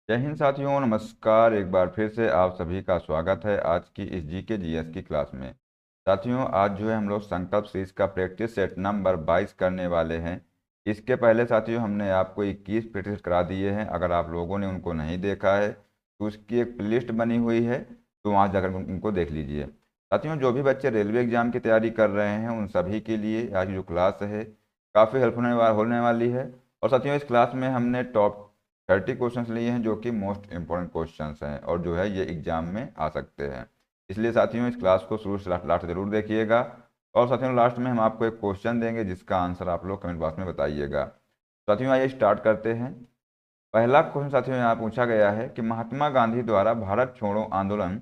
जय हिंद साथियों, नमस्कार। एक बार फिर से आप सभी का स्वागत है आज की इस जीके जीएस की क्लास में। साथियों, आज जो है हम लोग संकल्प सीरीज का प्रैक्टिस सेट नंबर 22 करने वाले हैं। इसके पहले साथियों हमने आपको 21 प्रैक्टिस करा दिए हैं। अगर आप लोगों ने उनको नहीं देखा है तो उसकी एक प्लेलिस्ट बनी हुई है, तो वहाँ जाकर उनको देख लीजिए। साथियों, जो भी बच्चे रेलवे एग्जाम की तैयारी कर रहे हैं उन सभी के लिए आज की जो क्लास है काफ़ी हेल्प होने वाली है। और साथियों, इस क्लास में हमने टॉप 30 क्वेश्चंस लिए हैं जो कि मोस्ट इंपॉर्टेंट क्वेश्चंस हैं और जो है ये एग्जाम में आ सकते हैं। इसलिए साथियों, इस क्लास को शुरू से लास्ट जरूर देखिएगा। और साथियों, लास्ट में हम आपको एक क्वेश्चन देंगे जिसका आंसर आप लोग कमेंट बॉक्स में बताइएगा। साथियों, आइए स्टार्ट करते हैं। पहला क्वेश्चन साथियों यहाँ पूछा गया है कि महात्मा गांधी द्वारा भारत छोड़ो आंदोलन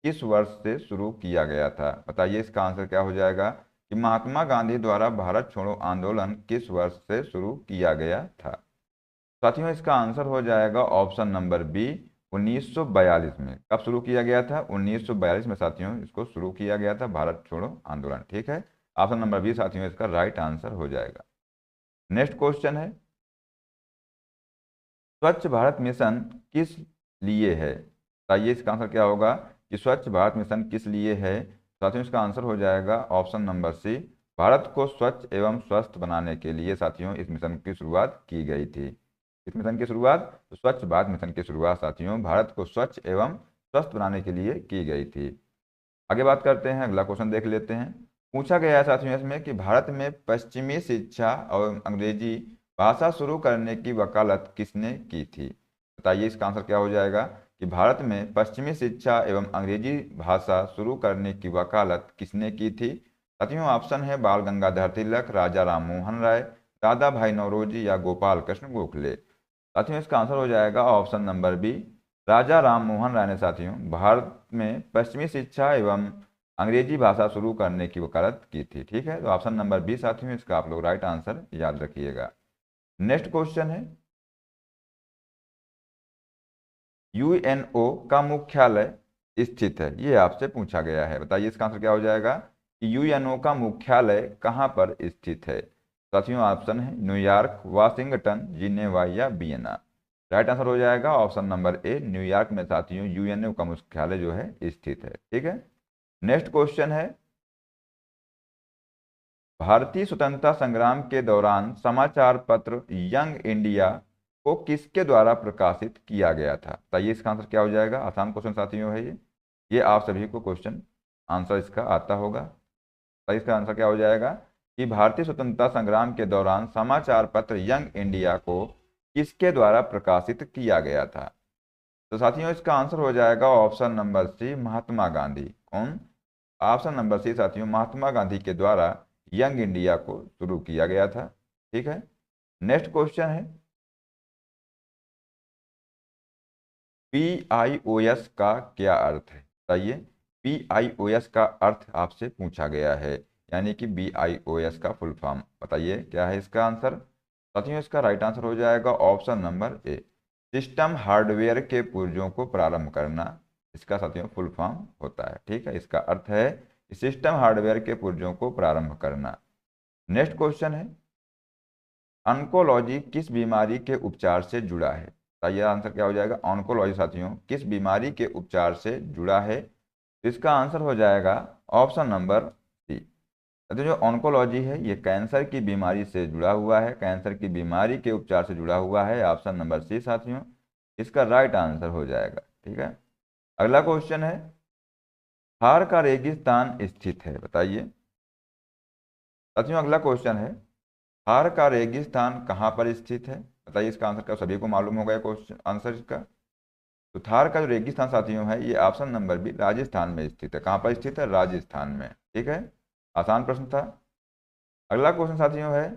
किस वर्ष से शुरू किया गया था। बताइए इसका आंसर क्या हो जाएगा कि महात्मा गांधी द्वारा भारत छोड़ो आंदोलन किस वर्ष से शुरू किया गया था। साथियों, इसका आंसर हो जाएगा ऑप्शन नंबर बी, 1942 में। कब शुरू किया गया था? 1942 में साथियों इसको शुरू किया गया था, भारत छोड़ो आंदोलन। ठीक है, ऑप्शन नंबर बी साथियों इसका राइट आंसर हो जाएगा। नेक्स्ट क्वेश्चन है, स्वच्छ भारत मिशन किस लिए है? बताइए इसका आंसर क्या होगा कि स्वच्छ भारत मिशन किस लिए है। साथियों, इसका आंसर हो जाएगा ऑप्शन नंबर सी, भारत को स्वच्छ एवं स्वस्थ बनाने के लिए साथियों इस मिशन की शुरुआत की गई थी। इस मिशन की शुरुआत, तो स्वच्छ भारत मिशन की शुरुआत साथियों भारत को स्वच्छ एवं स्वस्थ बनाने के लिए की गई थी। आगे बात करते हैं, अगला क्वेश्चन देख लेते हैं। पूछा गया है साथियों इसमें कि भारत में पश्चिमी शिक्षा और अंग्रेजी भाषा शुरू करने की वकालत किसने की थी। बताइए इसका आंसर क्या हो जाएगा कि भारत में पश्चिमी शिक्षा एवं अंग्रेजी भाषा शुरू करने की वकालत किसने की थी। साथियों, ऑप्शन है बाल गंगाधर तिलक, राजा राम मोहन राय, दादा भाई नौरोजी या गोपाल कृष्ण गोखले। साथियों, इसका आंसर हो जाएगा ऑप्शन नंबर बी, राजा राम मोहन राय ने साथियों भारत में पश्चिमी शिक्षा एवं अंग्रेजी भाषा शुरू करने की वकालत की थी। ठीक है, तो ऑप्शन नंबर बी साथियों इसका आप लोग राइट आंसर याद रखिएगा। नेक्स्ट क्वेश्चन है, यूएनओ का मुख्यालय स्थित है, ये आपसे पूछा गया है। बताइए इसका आंसर क्या हो जाएगा कि यूएनओ का मुख्यालय कहाँ पर स्थित है। साथियों, ऑप्शन है न्यूयॉर्क, वाशिंगटन, जिनेवा या वियना। राइट आंसर हो जाएगा ऑप्शन नंबर ए, न्यूयॉर्क में साथियों यूएनओ का मुख्यालय जो है स्थित है। ठीक है, नेक्स्ट क्वेश्चन है, भारतीय स्वतंत्रता संग्राम के दौरान समाचार पत्र यंग इंडिया को किसके द्वारा प्रकाशित किया गया था। बताइए इसका आंसर क्या हो जाएगा। आसान क्वेश्चन साथियों है ये आप सभी को क्वेश्चन आंसर इसका आता होगा। तो इसका आंसर क्या हो जाएगा कि भारतीय स्वतंत्रता संग्राम के दौरान समाचार पत्र यंग इंडिया को किसके द्वारा प्रकाशित किया गया था। तो साथियों, इसका आंसर हो जाएगा option number C, Mahatma Gandhi. कौन? ऑप्शन नंबर सी साथियों महात्मा गांधी के द्वारा यंग इंडिया को शुरू किया गया था। ठीक है, नेक्स्ट क्वेश्चन है, पीआईओएस का क्या अर्थ है। बताइए, पीआईओएस का अर्थ आपसे पूछा गया है, यानी कि बीआईओएस का फुल फॉर्म बताइए क्या है इसका आंसर। साथियों, इसका राइट आंसर हो जाएगा option number A, system hardware के पुर्जों को प्रारंभ करना। इसका साथियों फुल फॉर्म होता है। ठीक है, इसका अर्थ है सिस्टम हार्डवेयर के पुर्जों को प्रारंभ करना। नेक्स्ट क्वेश्चन है, ऑन्कोलॉजी किस बीमारी के उपचार से जुड़ा है। बताइए आंसर क्या हो जाएगा। ऑन्कोलॉजी साथियों किस बीमारी के उपचार से जुड़ा है। तो इसका आंसर हो जाएगा ऑप्शन नंबर सी। तो जो ऑन्कोलॉजी है ये कैंसर की बीमारी से जुड़ा हुआ है, कैंसर की बीमारी के उपचार से जुड़ा हुआ है। ऑप्शन नंबर सी साथियों इसका राइट आंसर हो जाएगा। ठीक है, अगला क्वेश्चन है, थार का रेगिस्तान स्थित है। बताइए साथियों, अगला क्वेश्चन है, थार का रेगिस्तान कहाँ पर स्थित है। बताइए इसका आंसर क्या सभी को मालूम होगा क्वेश्चन आंसर इसका। तो थार का जो रेगिस्तान साथियों है ये ऑप्शन नंबर बी, राजस्थान में स्थित है। कहाँ पर स्थित है? राजस्थान में। ठीक है, आसान प्रश्न था। अगला क्वेश्चन साथियों है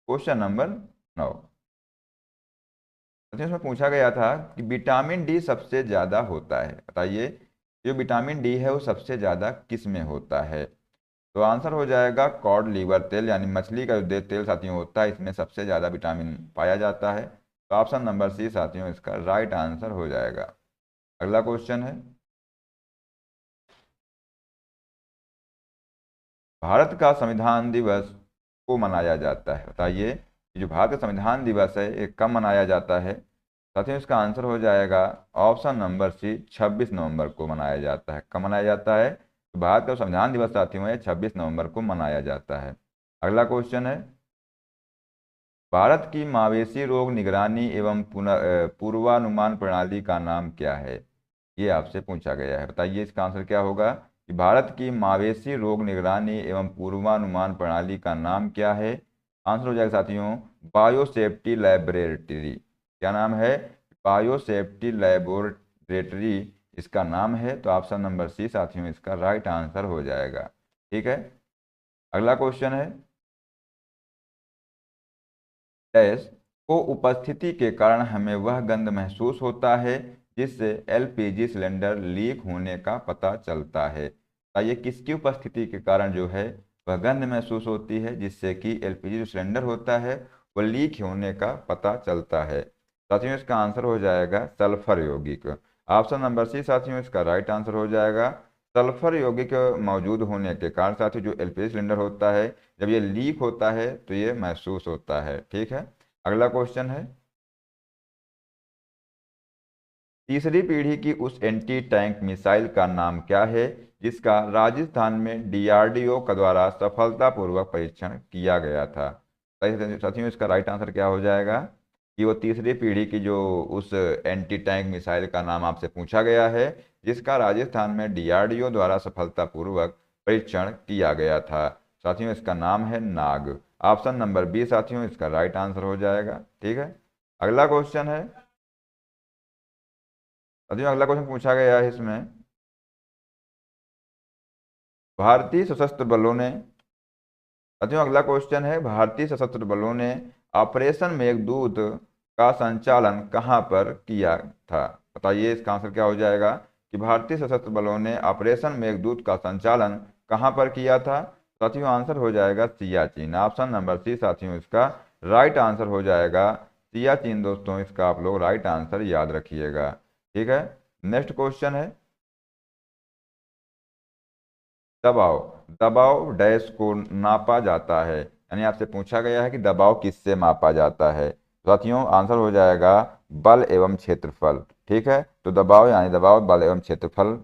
क्वेश्चन नंबर 9। साथियों इसमें पूछा गया था कि विटामिन डी सबसे ज्यादा होता है। बताइए जो विटामिन डी है वो सबसे ज्यादा किस में होता है। तो आंसर हो जाएगा कॉड लीवर तेल, यानी मछली का जो तेल साथियों होता है इसमें सबसे ज़्यादा विटामिन पाया जाता है। तो ऑप्शन नंबर सी साथियों इसका राइट आंसर हो जाएगा। अगला क्वेश्चन है, भारत का संविधान दिवस को मनाया जाता है। बताइए जो भारत का संविधान दिवस है ये कब मनाया जाता है? साथियों इसका आंसर हो जाएगा ऑप्शन नंबर सी, 26 नवंबर को मनाया जाता है। कब मनाया जाता है? तो भारत का संविधान दिवस साथियों ये 26 नवंबर को मनाया जाता है। अगला क्वेश्चन है, भारत की मवेशी रोग निगरानी एवं पूर्वानुमान प्रणाली का नाम क्या है? ये आपसे पूछा गया है, बताइए इसका आंसर क्या होगा कि भारत की मवेशी रोग निगरानी एवं पूर्वानुमान प्रणाली का नाम क्या है? आंसर हो जाएगा साथियों बायोसेफ्टी लैबोरेटरी। क्या नाम है? बायोसेफ्टी लैबोरेटरी इसका नाम है। तो ऑप्शन नंबर सी साथियों इसका राइट आंसर हो जाएगा। ठीक है। अगला क्वेश्चन है, डैश को उपस्थिति के कारण हमें वह गंध महसूस होता है जिससे एलपीजी सिलेंडर लीक होने का पता चलता है। ये किसकी उपस्थिति के कारण जो है वह गंध महसूस होती है जिससे कि एलपीजी जो सिलेंडर होता है वह लीक होने का पता चलता है? साथियों इसका आंसर हो जाएगा सल्फर यौगिक। ऑप्शन नंबर सी साथियों इसका राइट आंसर हो जाएगा। सल्फर यौगिक मौजूद होने के कारण साथियों जो एलपीजी सिलेंडर होता है जब ये लीक होता है तो ये महसूस होता है। ठीक है। अगला क्वेश्चन है, तीसरी पीढ़ी की उस एंटी टैंक मिसाइल का नाम क्या है जिसका राजस्थान में डीआरडीओ का द्वारा सफलतापूर्वक परीक्षण किया गया था? साथियों इसका राइट आंसर क्या हो जाएगा कि वो तीसरी पीढ़ी की जो उस एंटी टैंक मिसाइल का नाम आपसे पूछा गया है जिसका राजस्थान में डीआरडीओ द्वारा सफलतापूर्वक परीक्षण किया गया था। साथियों इसका नाम है नाग। ऑप्शन नंबर बी साथियों इसका राइट आंसर हो जाएगा। ठीक है। अगला क्वेश्चन है, साथियों अगला क्वेश्चन पूछा गया है इसमें, भारतीय सशस्त्र बलों ने, साथियों अगला क्वेश्चन है, भारतीय सशस्त्र बलों ने ऑपरेशन मेघदूत का संचालन कहां पर किया था? बताइए इसका आंसर क्या हो जाएगा कि भारतीय सशस्त्र बलों ने ऑपरेशन मेघदूत का संचालन कहां पर किया था? साथियों आंसर हो जाएगा सियाचिन। ऑप्शन नंबर सी साथियों इसका राइट आंसर हो जाएगा सियाचिन। दोस्तों इसका आप लोग राइट आंसर याद रखिएगा। ठीक है। नेक्स्ट क्वेश्चन है, दबाव, दबाव डैश को नापा जाता है, यानी आपसे पूछा गया है कि दबाव किससे मापा जाता है? साथियों आंसर हो जाएगा बल एवं क्षेत्रफल। ठीक है। तो दबाव यानी दबाव बल एवं क्षेत्रफल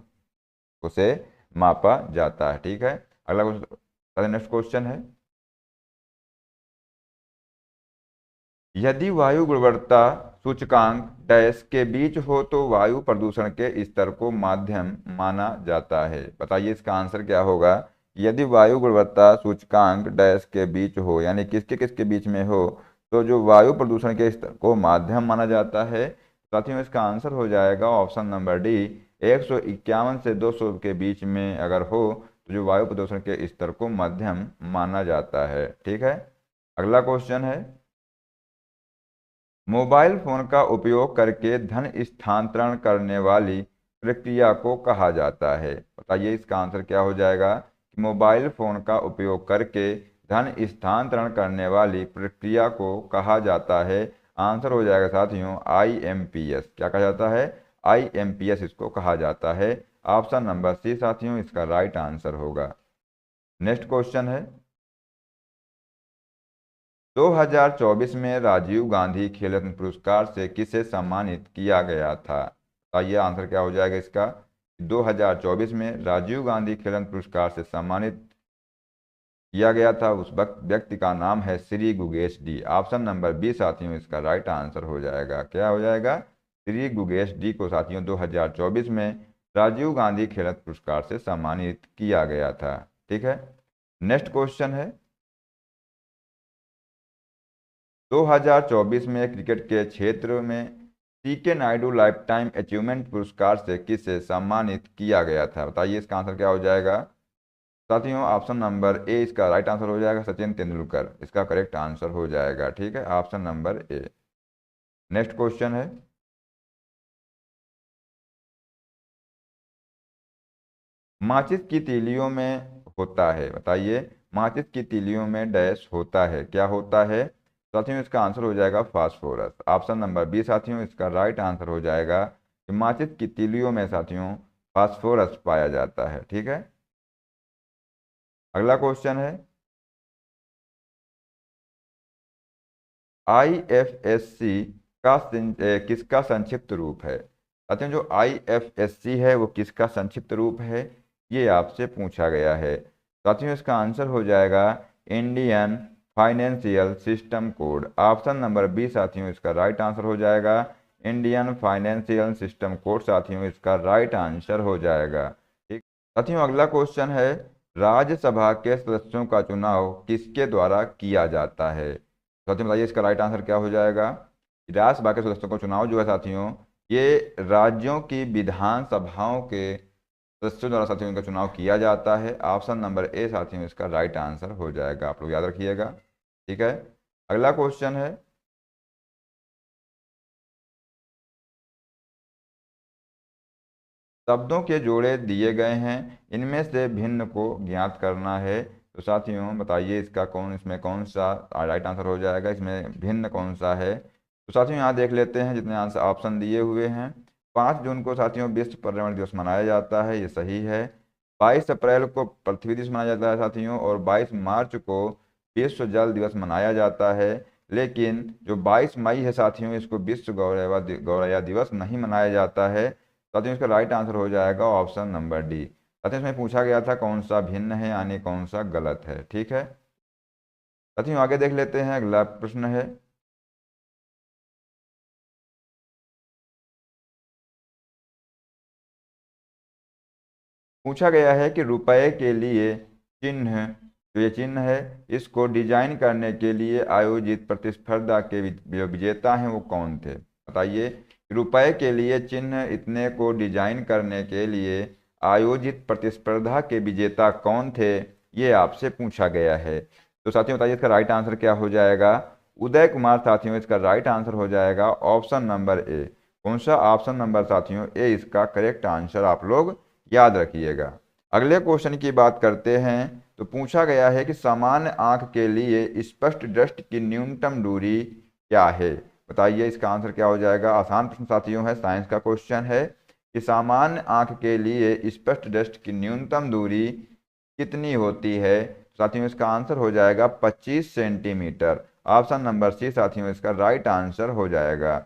उसे मापा जाता है। ठीक है। अगला क्वेश्चन, नेक्स्ट क्वेश्चन है, यदि वायु गुणवत्ता सूचकांक डैश के बीच हो तो वायु प्रदूषण के स्तर को माध्यम माना जाता है? बताइए इसका आंसर क्या होगा। यदि वायु गुणवत्ता सूचकांक डैश के बीच हो यानी किसके किसके बीच में हो तो जो वायु प्रदूषण के स्तर को माध्यम माना जाता है। साथियों इसका आंसर हो जाएगा ऑप्शन नंबर डी, 151 से 200 के बीच में अगर हो तो जो वायु प्रदूषण के स्तर को मध्यम माना जाता है। ठीक है। अगला क्वेश्चन है, मोबाइल फोन का उपयोग करके धन स्थानांतरण करने वाली प्रक्रिया को कहा जाता है? बताइए इसका आंसर क्या हो जाएगा कि मोबाइल फोन का उपयोग करके धन स्थानांतरण करने वाली प्रक्रिया को कहा जाता है? आंसर हो जाएगा साथियों आईएमपीएस। क्या कहा जाता है? आईएमपीएस इसको कहा जाता है। ऑप्शन नंबर सी साथियों इसका राइट आंसर होगा। नेक्स्ट क्वेश्चन है, 2024 में राजीव गांधी खेल रत्न पुरस्कार से किसे सम्मानित किया गया था? आइए आंसर क्या हो जाएगा इसका, 2024 में राजीव गांधी खेल रत्न पुरस्कार से सम्मानित किया गया था उस व्यक्ति का नाम है Shri Gugesh D. Option number B साथियों इसका राइट आंसर हो जाएगा। क्या हो जाएगा? श्री गुगेश डी को साथियों 2024 में राजीव गांधी खेल रत्न पुरस्कार से सम्मानित किया गया था। ठीक है। नेक्स्ट क्वेश्चन है, 2024 में क्रिकेट के क्षेत्र में C K Naidu lifetime achievement पुरस्कार से किसे सम्मानित किया गया था? बताइए इसका आंसर क्या हो जाएगा। साथियों ऑप्शन नंबर ए इसका राइट आंसर हो जाएगा सचिन तेंदुलकर इसका करेक्ट आंसर हो जाएगा। ठीक है। Option number A. Next question है, माचिस की तीलियों में होता है, बताइए माचिस की तीलियों में डैश होता है, क्या होता है? साथियों इसका आंसर हो जाएगा फास्फोरस। ऑप्शन नंबर बी साथियों इसका राइट आंसर हो जाएगा कि माचिस की तीलियों में साथियों फास्फोरस पाया जाता है। ठीक है। अगला क्वेश्चन है, IFSC किसका संक्षिप्त रूप है? साथियों जो IFSC है वो किसका संक्षिप्त रूप है, ये आपसे पूछा गया है। साथियों इसका आंसर हो जाएगा Indian financial system code. Option number B साथियों इसका राइट आंसर हो जाएगा। इंडियन फाइनेंशियल सिस्टम कोड साथियों इसका राइट आंसर हो जाएगा। ठीक साथियों अगला क्वेश्चन है, राज्यसभा के सदस्यों का चुनाव किसके द्वारा किया जाता है? साथियों बताइए इसका राइट आंसर क्या हो जाएगा। राज्यसभा के सदस्यों का चुनाव जो है साथियों ये राज्यों की विधानसभाओं के सदस्यों द्वारा साथियों इनका चुनाव किया जाता है। ऑप्शन नंबर ए साथियों इसका राइट आंसर हो जाएगा, आप लोग याद रखिएगा। ठीक है अगला क्वेश्चन है, शब्दों के जोड़े दिए गए हैं, इनमें से भिन्न को ज्ञात करना है। तो साथियों बताइए इसका इसमें कौन सा राइट आंसर हो जाएगा, इसमें भिन्न कौन सा है। तो साथियों यहाँ देख लेते हैं जितने आंसर ऑप्शन दिए हुए हैं। 5 जून को साथियों विश्व पर्यावरण दिवस मनाया जाता है, ये सही है। 22 अप्रैल को पृथ्वी दिवस मनाया जाता है साथियों, और 22 मार्च को विश्व जल दिवस मनाया जाता है। लेकिन जो 22 मई है साथियों इसको विश्व गौरैया दिवस नहीं मनाया जाता है। साथियों इसका राइट आंसर हो जाएगा ऑप्शन नंबर डी। साथियों इसमें पूछा गया था कौन सा भिन्न है यानी कौन सा गलत है। ठीक है साथियों आगे देख लेते हैं, अगला प्रश्न है, पूछा गया है कि रुपए के लिए चिन्ह, जो ये चिन्ह है इसको डिजाइन करने के लिए आयोजित प्रतिस्पर्धा के जो विजेता हैं वो कौन थे? बताइए रुपए के लिए चिन्ह इतने को डिजाइन करने के लिए आयोजित प्रतिस्पर्धा के विजेता कौन थे, ये आपसे पूछा गया है। तो साथियों बताइए इसका राइट आंसर क्या हो जाएगा। उदय कुमार साथियों इसका राइट आंसर हो जाएगा ऑप्शन नंबर ए। कौन सा ऑप्शन नंबर साथियों ए इसका करेक्ट आंसर, आप लोग याद रखिएगा। अगले क्वेश्चन की बात करते हैं, तो पूछा गया है कि सामान्य आंख के लिए स्पष्ट दृष्टि की न्यूनतम दूरी क्या है? बताइए इसका आंसर क्या हो जाएगा। आसान प्रश्न साथियों है, साइंस का क्वेश्चन है कि सामान्य आंख के लिए स्पष्ट दृष्टि की न्यूनतम दूरी कितनी होती है? साथियों इसका आंसर हो जाएगा 25 सेंटीमीटर। ऑप्शन नंबर सी साथियों इसका राइट आंसर हो जाएगा।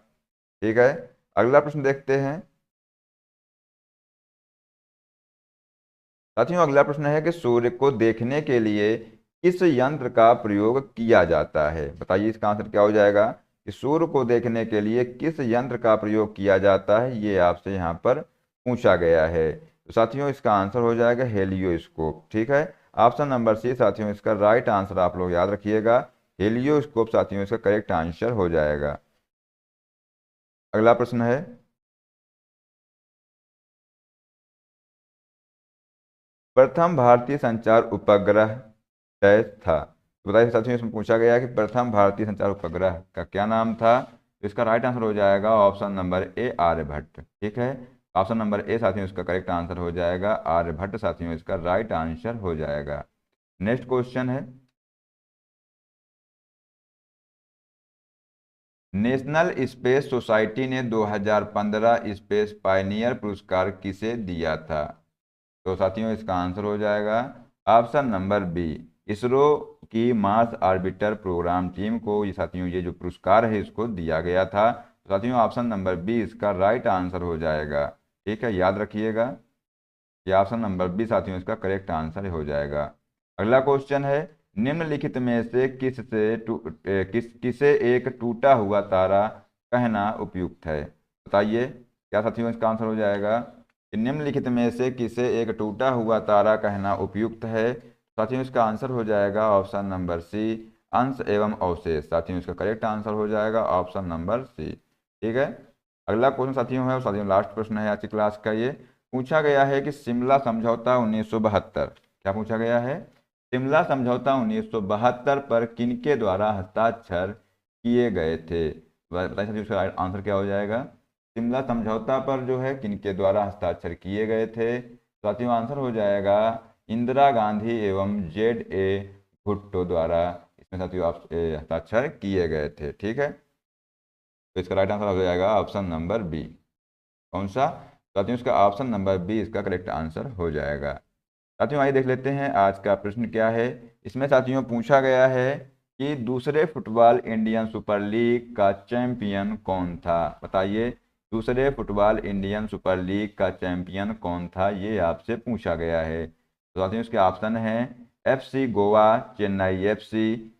ठीक है अगला प्रश्न देखते हैं साथियों, अगला प्रश्न है कि सूर्य को देखने के लिए किस यंत्र का प्रयोग किया जाता है? बताइए इसका आंसर क्या हो जाएगा कि सूर्य को देखने के लिए किस यंत्र का प्रयोग किया जाता है, ये आपसे यहाँ पर पूछा गया है। तो साथियों इसका आंसर हो जाएगा हेलियोस्कोप। ठीक है ऑप्शन नंबर सी साथियों इसका राइट आंसर, आप लोग याद रखिएगा। हेलियोस्कोप साथियों इसका करेक्ट आंसर हो जाएगा। अगला प्रश्न है, प्रथम भारतीय संचार उपग्रह तय था। तो बताइए साथियों इसमें पूछा गया है कि प्रथम भारतीय संचार उपग्रह का क्या नाम था। तो इसका राइट आंसर हो जाएगा ऑप्शन नंबर ए आर्यभट्ट। ठीक है ऑप्शन नंबर ए साथियों इसका करेक्ट आंसर हो जाएगा आर्यभट्ट साथियों इसका राइट आंसर हो जाएगा। नेक्स्ट क्वेश्चन है, नेशनल स्पेस सोसाइटी ने 2015 स्पेस पायनियर पुरस्कार किसे दिया था? तो साथियों इसका आंसर हो जाएगा ऑप्शन नंबर बी, इसरो की मार्स ऑर्बिटर प्रोग्राम टीम को ये साथियों ये जो पुरस्कार है इसको दिया गया था। तो साथियों ऑप्शन नंबर बी इसका राइट आंसर हो जाएगा। ठीक है याद रखिएगा, ये ऑप्शन नंबर बी साथियों इसका करेक्ट आंसर हो जाएगा। अगला क्वेश्चन है, निम्नलिखित में से किसे एक टूटा हुआ तारा कहना उपयुक्त है? बताइए क्या साथियों इसका आंसर हो जाएगा कि निम्नलिखित में से किसे एक टूटा हुआ तारा कहना उपयुक्त है? साथियों इसका आंसर हो जाएगा ऑप्शन नंबर सी, अंश एवं अवशेष। साथियों इसका करेक्ट आंसर हो जाएगा ऑप्शन नंबर सी। ठीक है अगला क्वेश्चन साथियों है, साथियों लास्ट प्रश्न है आज की क्लास का। ये पूछा गया है कि शिमला समझौता 1972, क्या पूछा गया है? शिमला समझौता 1972 पर किनके द्वारा हस्ताक्षर किए गए थे? बताइए साथियों इसका आंसर क्या हो जाएगा। शिमला समझौता पर जो है किनके द्वारा हस्ताक्षर किए गए थे? साथियों आंसर हो जाएगा इंदिरा गांधी एवं ZA भुट्टो द्वारा इसमें साथियों हस्ताक्षर किए गए थे। ठीक है तो इसका राइट आंसर हो जाएगा ऑप्शन नंबर बी। कौन सा? साथियों इसका ऑप्शन नंबर बी इसका करेक्ट आंसर हो जाएगा। साथियों आइए देख लेते हैं आज का प्रश्न क्या है। इसमें साथियों पूछा गया है कि दूसरे फुटबॉल इंडियन सुपर लीग का चैंपियन कौन था? बताइए, दूसरे फुटबॉल इंडियन सुपर लीग का चैंपियन कौन था, ये आपसे पूछा गया है। तो साथियों इसके ऑप्शन हैं FC Goa, Chennai FC,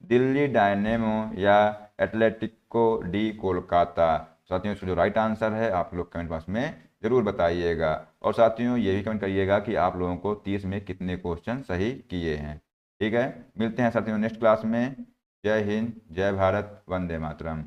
Delhi dynamo या एटलेटिको डी कोलकाता। साथियों इसका जो राइट आंसर है आप लोग कमेंट बॉक्स में ज़रूर बताइएगा। और साथियों ये भी कमेंट करिएगा कि आप लोगों को 30 में कितने क्वेश्चन सही किए हैं। ठीक है, मिलते हैं साथियों नेक्स्ट क्लास में। जय हिंद, जय भारत, वंदे मातरम।